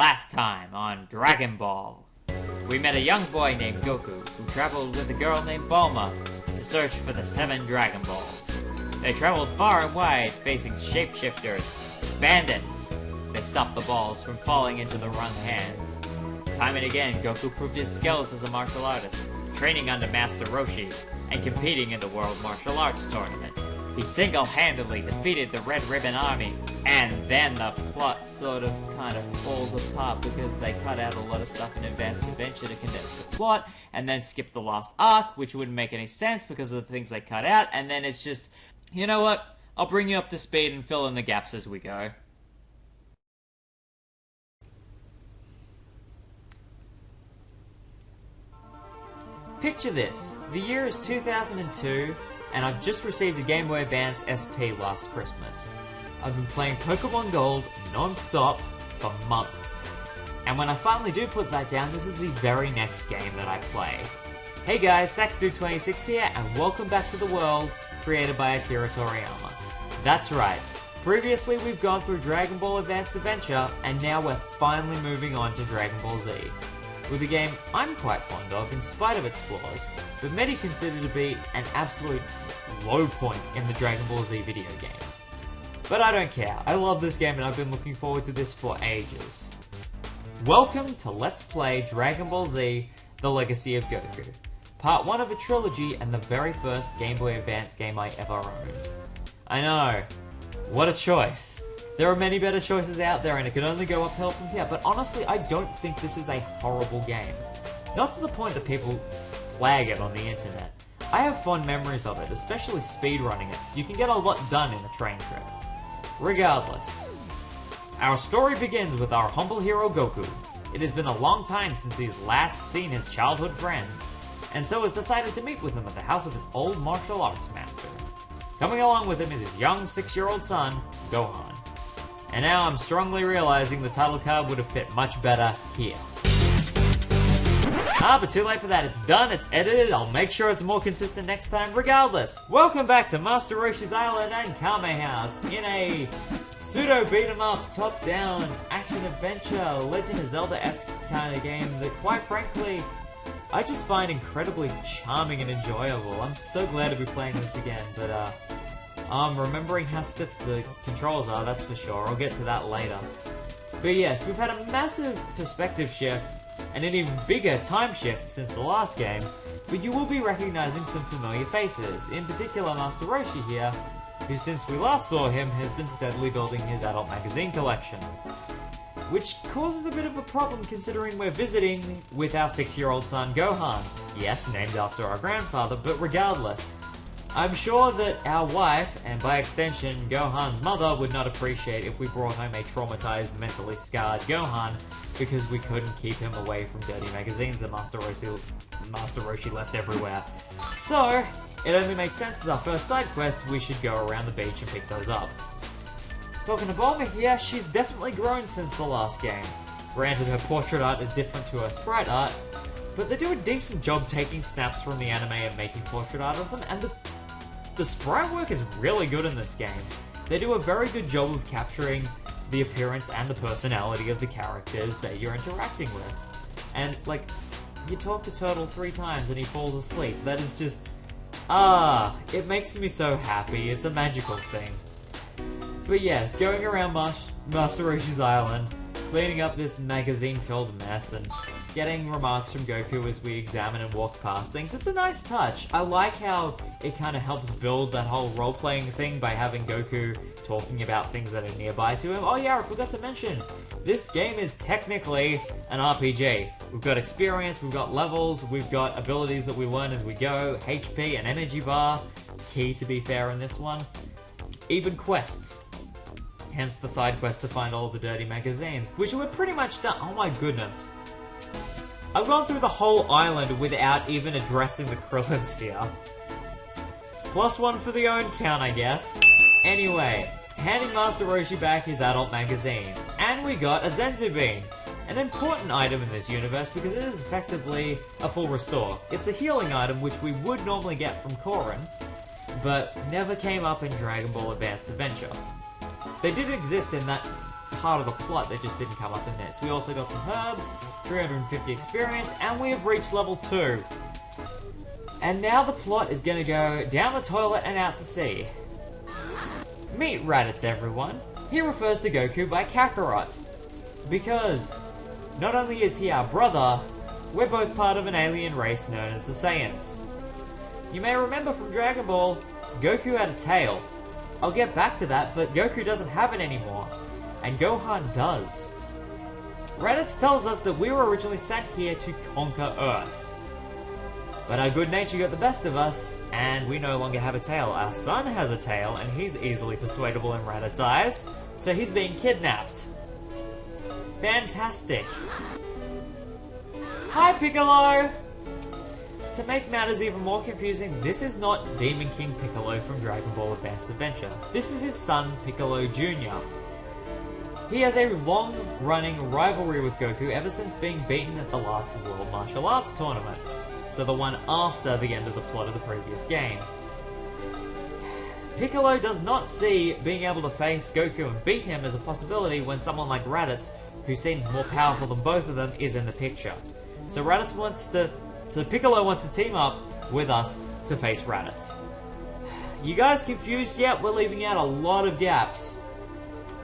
Last time on Dragon Ball, we met a young boy named Goku who traveled with a girl named Bulma to search for the 7 Dragon Balls. They traveled far and wide, facing shapeshifters, bandits. They stopped the balls from falling into the wrong hands. Time and again, Goku proved his skills as a martial artist, training under Master Roshi, and competing in the World Martial Arts Tournament. He single-handedly defeated the Red Ribbon Army, and then the plot kind of falls apart because they cut out a lot of stuff in Advanced Adventure to condense the plot, and then skip the last arc, which wouldn't make any sense because of the things they cut out, and then it's just, you know what, I'll bring you up to speed and fill in the gaps as we go. Picture this, the year is 2002, and I've just received a Game Boy Advance SP last Christmas. I've been playing Pokemon Gold non-stop for months. And when I finally do put that down, this is the very next game that I play. Hey guys, SaxDude26 here, and welcome back to the world created by Akira Toriyama. That's right, previously we've gone through Dragon Ball Advanced Adventure, and now we're finally moving on to Dragon Ball Z. With a game I'm quite fond of in spite of its flaws, but many consider to be an absolute low point in the Dragon Ball Z video games. But I don't care, I love this game and I've been looking forward to this for ages. Welcome to Let's Play Dragon Ball Z, The Legacy of Goku. Part 1 of a trilogy and the very first Game Boy Advance game I ever owned. I know, what a choice. There are many better choices out there and it can only go uphill from here, but honestly I don't think this is a horrible game. Not to the point that people flag it on the internet. I have fond memories of it, especially speedrunning it. You can get a lot done in a train trip. Regardless, our story begins with our humble hero Goku. It has been a long time since he has last seen his childhood friends, and so has decided to meet with them at the house of his old martial arts master. Coming along with him is his young 6-year-old son, Gohan. And now I'm strongly realizing the title card would have fit much better here. But too late for that, it's done, it's edited, I'll make sure it's more consistent next time. Regardless, welcome back to Master Roshi's Island and Kame House in a pseudo beat-em-up, top-down, action-adventure, Legend of Zelda-esque kind of game that, quite frankly, I just find incredibly charming and enjoyable. I'm so glad to be playing this again, but remembering how stiff the controls are, that's for sure. I'll get to that later. But yes, we've had a massive perspective shift and an even bigger time shift since the last game, but you will be recognizing some familiar faces, in particular Master Roshi here, who since we last saw him has been steadily building his adult magazine collection. Which causes a bit of a problem considering we're visiting with our 6-year-old son Gohan. Yes, named after our grandfather, but regardless. I'm sure that our wife, and by extension Gohan's mother, would not appreciate if we brought home a traumatized, mentally scarred Gohan because we couldn't keep him away from dirty magazines that Master Roshi left everywhere. So, it only makes sense as our first side quest we should go around the beach and pick those up. Talking to Bulma here, she's definitely grown since the last game. Granted, her portrait art is different to her sprite art, but they do a decent job taking snaps from the anime and making portrait art of them, and the sprite work is really good in this game. They do a very good job of capturing the appearance and the personality of the characters that you're interacting with. And, like, you talk to Turtle 3 times and he falls asleep. That is just... it makes me so happy. It's a magical thing. But yes, going around Master Roshi's Island, cleaning up this magazine-filled mess, and getting remarks from Goku as we examine and walk past things. It's a nice touch. I like how it kind of helps build that whole role-playing thing by having Goku talking about things that are nearby to him. Oh yeah, I forgot to mention, this game is technically an RPG. We've got experience, we've got levels, we've got abilities that we learn as we go, HP, an energy bar, key to be fair in this one, even quests. Hence the side quest to find all the dirty magazines, which we're pretty much done. Oh my goodness. I've gone through the whole island without even addressing the Krillins here. +1 for the own count, I guess. Anyway, handing Master Roshi back his adult magazines. And we got a Zenzu Bean. An important item in this universe because it is effectively a full restore. It's a healing item which we would normally get from Korin, but never came up in Dragon Ball Advanced Adventure. They did exist in that part of the plot that just didn't come up in this. We also got some herbs, 350 experience, and we have reached level 2. And now the plot is going to go down the toilet and out to sea. Meet Raditz, everyone. He refers to Goku by Kakarot. Because not only is he our brother, we're both part of an alien race known as the Saiyans. You may remember from Dragon Ball, Goku had a tail. I'll get back to that, but Goku doesn't have it anymore, and Gohan does. Raditz tells us that we were originally sent here to conquer Earth. But our good nature got the best of us, and we no longer have a tail. Our son has a tail, and he's easily persuadable in Raditz's eyes, so he's being kidnapped. Fantastic. Hi, Piccolo! To make matters even more confusing, this is not Demon King Piccolo from Dragon Ball Advanced Adventure. This is his son, Piccolo Jr. He has a long-running rivalry with Goku ever since being beaten at the last World Martial Arts Tournament, so the one after the end of the plot of the previous game. Piccolo does not see being able to face Goku and beat him as a possibility when someone like Raditz, who seems more powerful than both of them, is in the picture. So Piccolo wants to team up with us to face Raditz. You guys confused yet? We're leaving out a lot of gaps.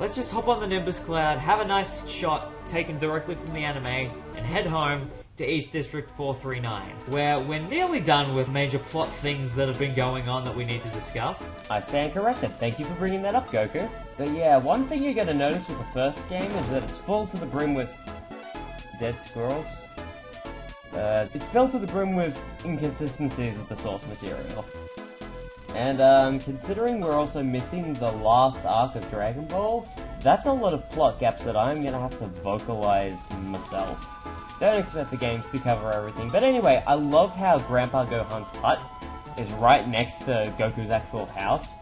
Let's just hop on the Nimbus Cloud, have a nice shot taken directly from the anime, and head home to East District 439, where we're nearly done with major plot things that have been going on that we need to discuss. I stand corrected. Thank you for bringing that up, Goku. But yeah, one thing you're going to notice with the first game is that it's full to the brim with dead squirrels. It's filled to the brim with inconsistencies with the source material. And considering we're also missing the last arc of Dragon Ball, that's a lot of plot gaps that I'm going to have to vocalize myself. Don't expect the games to cover everything. But anyway, I love how Grandpa Gohan's hut is right next to Goku's actual house.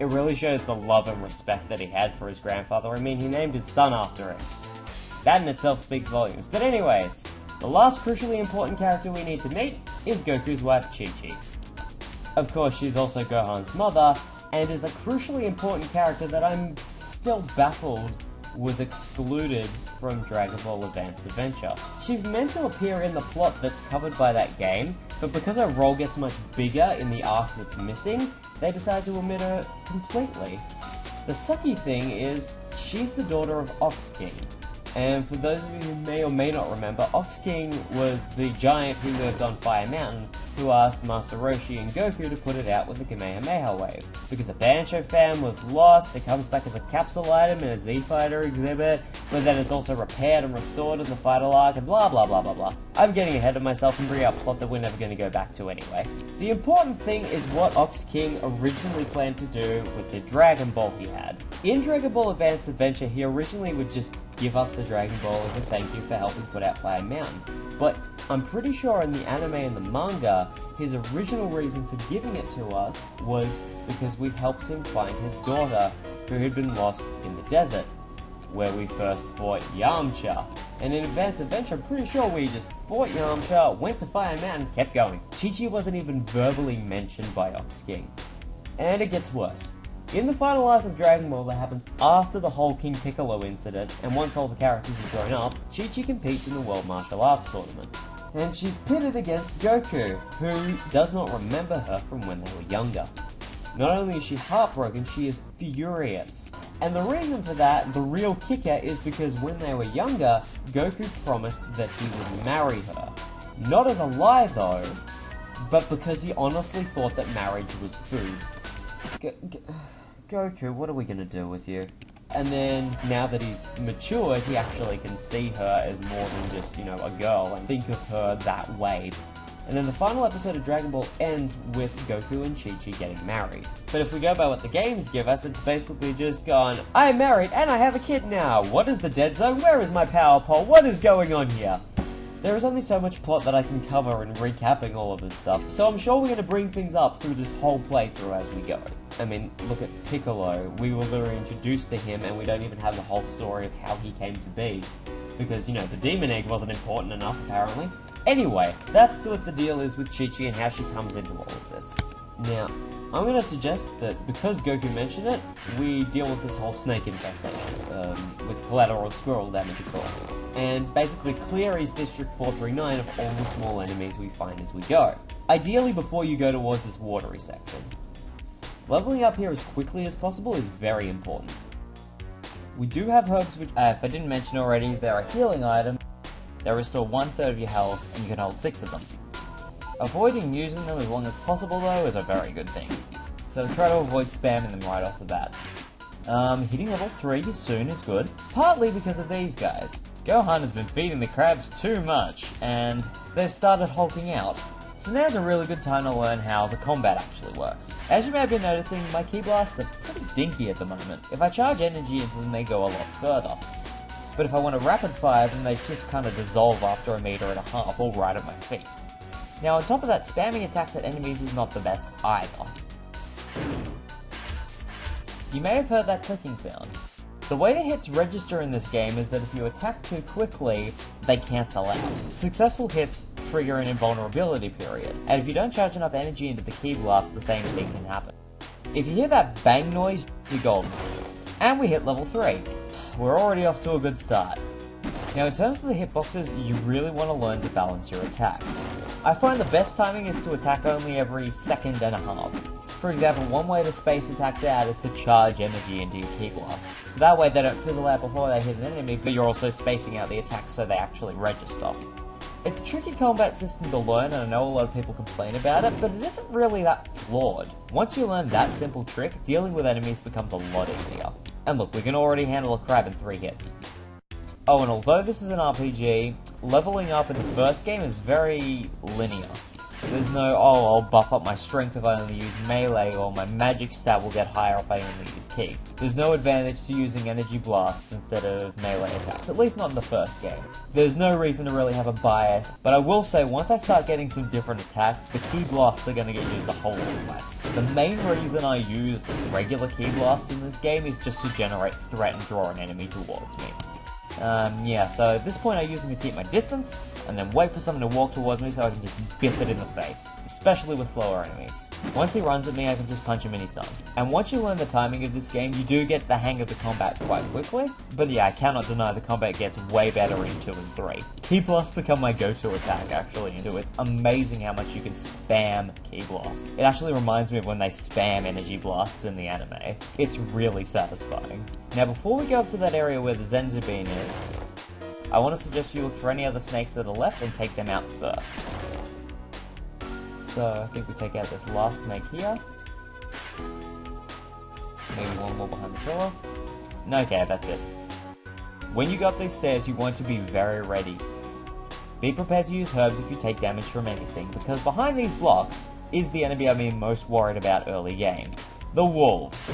It really shows the love and respect that he had for his grandfather. I mean, he named his son after it. That in itself speaks volumes. But anyways, the last crucially important character we need to meet is Goku's wife, Chi-Chi. Of course, she's also Gohan's mother, and is a crucially important character that I'm still baffled was excluded from Dragon Ball Advanced Adventure. She's meant to appear in the plot that's covered by that game, but because her role gets much bigger in the arc that's missing, they decided to omit her completely. The sucky thing is, she's the daughter of Ox King. And for those of you who may or may not remember, Ox King was the giant who lived on Fire Mountain, who asked Master Roshi and Goku to put it out with a Kamehameha wave. Because the Bancho fam was lost, it comes back as a capsule item in a Z-Fighter exhibit, but then it's also repaired and restored in the Final Arc, and blah blah blah blah blah. I'm getting ahead of myself and bringing up plot that we're never going to go back to anyway. The important thing is what Ox King originally planned to do with the Dragon Ball he had. In Dragon Ball Advanced Adventure, he originally would just give us the Dragon Ball as a thank you for helping put out Fire Mountain. But I'm pretty sure in the anime and the manga, his original reason for giving it to us was because we helped him find his daughter, who had been lost in the desert, where we first fought Yamcha. And in Advanced Adventure, I'm pretty sure we just fought Yamcha, went to Fire Mountain, kept going. Chi-Chi wasn't even verbally mentioned by Ox King. And it gets worse. In the final arc of Dragon Ball that happens after the whole King Piccolo incident, and once all the characters have grown up, Chi-Chi competes in the World Martial Arts Tournament. And she's pitted against Goku, who does not remember her from when they were younger. Not only is she heartbroken, she is furious. And the reason for that, the real kicker, is because when they were younger, Goku promised that he would marry her. Not as a lie though, but because he honestly thought that marriage was food. Goku, what are we gonna do with you? And then, now that he's matured, he actually can see her as more than just, you know, a girl, and think of her that way. And then the final episode of Dragon Ball ends with Goku and Chi-Chi getting married. But if we go by what the games give us, it's basically just gone, I'm married and I have a kid now! What is the dead zone? Where is my power pole? What is going on here? There is only so much plot that I can cover in recapping all of this stuff, so I'm sure we're going to bring things up through this whole playthrough as we go. I mean, look at Piccolo. We were literally introduced to him and we don't even have the whole story of how he came to be. Because, you know, the Demon Egg wasn't important enough, apparently. Anyway, that's what the deal is with Chi-Chi and how she comes into all of this. Now, I'm going to suggest that because Goku mentioned it, we deal with this whole snake infestation, with collateral squirrel damage of course, and basically clear East District 439 of all the small enemies we find as we go. Ideally before you go towards this watery section. Leveling up here as quickly as possible is very important. We do have herbs which, if I didn't mention already, they're a healing item. They restore 1/3 of your health, and you can hold 6 of them. Avoiding using them as long as possible though is a very good thing. So try to avoid spamming them right off the bat. Hitting level 3 soon is good, partly because of these guys. Gohan has been feeding the crabs too much, and they've started hulking out. So now's a really good time to learn how the combat actually works. As you may have been noticing, my Ki Blasts are pretty dinky at the moment. If I charge energy into them, they go a lot further. But if I want to rapid fire them, they just kind of dissolve after 1.5 meters, all right at my feet. Now on top of that, spamming attacks at enemies is not the best either. You may have heard that clicking sound. The way the hits register in this game is that if you attack too quickly, they cancel out. Successful hits trigger an invulnerability period, and if you don't charge enough energy into the Ki Blast, the same thing can happen. If you hear that bang noise, you're golden. And we hit level 3. We're already off to a good start. Now in terms of the hitboxes, you really want to learn to balance your attacks. I find the best timing is to attack only every 1.5 seconds. For example, one way to space attacks out is to charge energy into your Ki Blasts. So that way they don't fizzle out before they hit an enemy, but you're also spacing out the attacks so they actually register. It's a tricky combat system to learn, and I know a lot of people complain about it, but it isn't really that flawed. Once you learn that simple trick, dealing with enemies becomes a lot easier. And look, we can already handle a crab in 3 hits. Oh, and although this is an RPG, leveling up in the first game is very linear. There's no, oh, I'll buff up my strength if I only use melee, or my magic stat will get higher if I only use ki. There's no advantage to using energy blasts instead of melee attacks, at least not in the first game. There's no reason to really have a bias, but I will say once I start getting some different attacks, the ki blasts are going to get used a whole lot. The main reason I use regular ki blasts in this game is just to generate threat and draw an enemy towards me. Yeah, so at this point I use them to keep my distance, and then wait for someone to walk towards me so I can just biff it in the face, especially with slower enemies. Once he runs at me, I can just punch him and he's done. And once you learn the timing of this game, you do get the hang of the combat quite quickly, but yeah, I cannot deny the combat gets way better in 2 and 3. Ki Blasts become my go-to attack actually in 2. It's amazing how much you can spam Ki Blasts. It actually reminds me of when they spam energy blasts in the anime. It's really satisfying. Now before we go up to that area where the Zenzu Bean is, I want to suggest you look for any other snakes that are left and take them out first. So I think we take out this last snake here. Maybe one more behind the pillar. Okay, that's it. When you go up these stairs, you want to be very ready. Be prepared to use herbs if you take damage from anything, because behind these blocks is the enemy I've been most worried about early game. The wolves.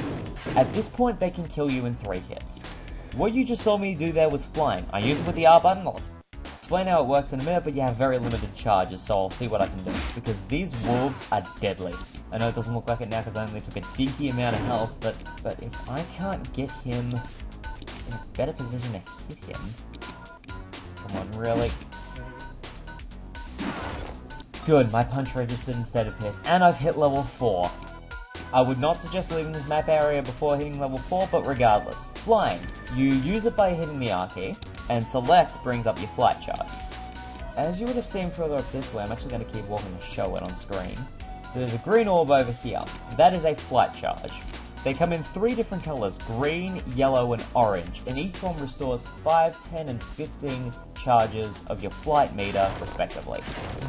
At this point, they can kill you in 3 hits. What you just saw me do there was flying. I use it with the R button. I'll explain how it works in a minute, but you have very limited charges, so I'll see what I can do. Because these wolves are deadly. I know it doesn't look like it now because I only took a dinky amount of health, but if I can't get him in a better position to hit him... Come on, really? Good, my punch registered instead of his, and I've hit level 4. I would not suggest leaving this map area before hitting level 4, but regardless. Flying. You use it by hitting the R key, and select brings up your flight charge. As you would have seen further up this way, I'm actually going to keep walking to show it on screen. There's a green orb over here. That is a flight charge. They come in 3 different colours, green, yellow and orange, and each one restores 5, 10 and 15 charges of your flight meter, respectively.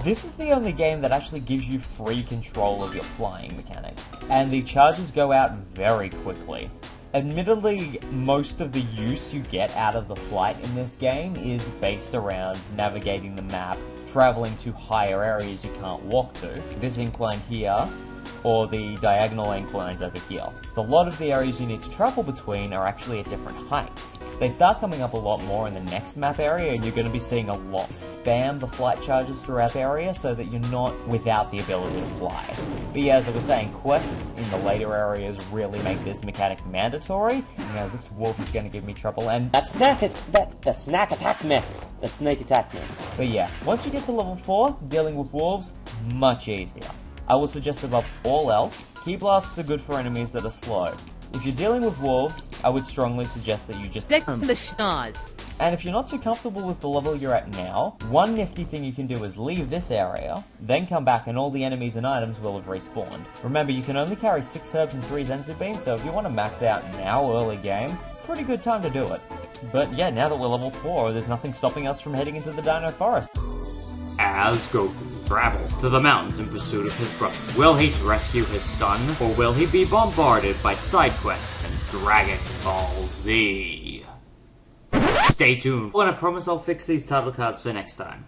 This is the only game that actually gives you free control of your flying mechanic, and the charges go out very quickly. Admittedly, most of the use you get out of the flight in this game is based around navigating the map, travelling to higher areas you can't walk to, this incline here, or the diagonal inclines over here. A lot of the areas you need to travel between are actually at different heights. They start coming up a lot more in the next map area, and you're going to be seeing a lot. Spam the flight charges throughout the area so that you're not without the ability to fly. But yeah, as I was saying, quests in the later areas really make this mechanic mandatory. You know, this wolf is going to give me trouble, and that snake attacked me. But yeah, once you get to level 4, dealing with wolves, much easier. I would suggest above all else, Ki Blasts are good for enemies that are slow. If you're dealing with wolves, I would strongly suggest that you just Deck them the schnoz. And if you're not too comfortable with the level you're at now, one nifty thing you can do is leave this area, then come back and all the enemies and items will have respawned. Remember, you can only carry 6 herbs and 3 Zenzu beans, so if you want to max out now early game, pretty good time to do it. But yeah, now that we're level 4, there's nothing stopping us from heading into the Dino Forest. As Goku travels to the mountains in pursuit of his brother, will he rescue his son, or will he be bombarded by side quests and Dragon Ball Z? Stay tuned, when I promise I'll fix these title cards for next time.